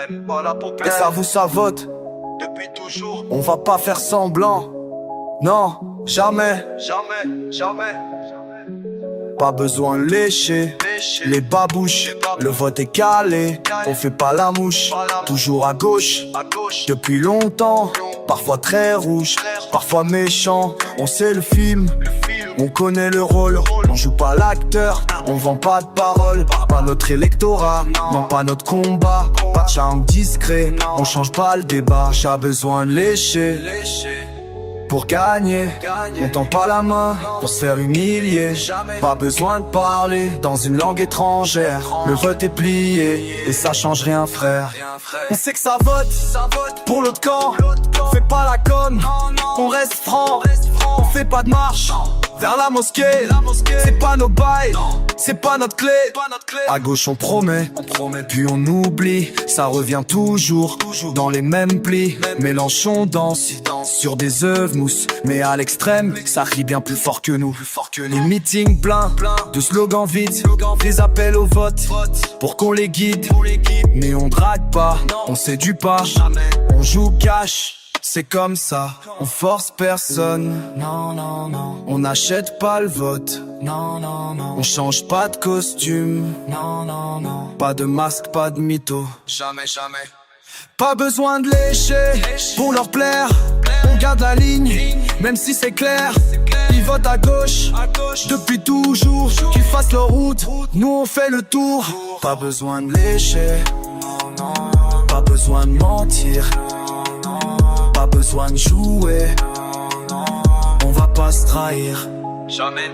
aime pas la poupée. Et ça vous ça vote, Depuis toujours, on va pas faire semblant. Non, jamais. jamais, jamais. Pas besoin de lécher les babouches. Le vote est calé, on fait pas la mouche. Toujours à gauche, depuis longtemps. Parfois très rouge, parfois méchant. On sait le film, on connaît le rôle. On joue pas l'acteur, on vend pas de paroles. Pas notre électorat, non pas notre combat. Pas de charme discret, on change pas le débat. J'ai besoin de lécher pour gagner, on tend pas la main pour se faire humilier. Pas besoin de parler dans une langue étrangère. Le vote est plié et ça change rien frère. On sait que ça vote pour l'autre camp. On fait pas la com, on reste franc. On fait pas de marche vers la mosquée. C'est pas nos bails, c'est pas notre clé. À gauche on promet, puis on oublie. Ça revient toujours dans les mêmes plis. Mélenchon danse sur des œufs mousse, mais à l'extrême, ça rit bien plus fort que nous. Les meetings pleins de slogans vides, des appels au vote pour qu'on les guide. Mais on drague pas, on séduit pas, on joue cash. C'est comme ça, on force personne. Non. On n'achète pas le vote. Non. On change pas de costume. Non. Pas de masque, pas de mytho. Jamais. Pas besoin de lécher pour leur plaire. On garde la ligne, même si c'est clair. Ils votent à gauche depuis toujours. Qu'ils fassent leur route, nous on fait le tour. Pas besoin de lécher, pas besoin de mentir. Pas besoin de jouer, on va pas se trahir. Jamais.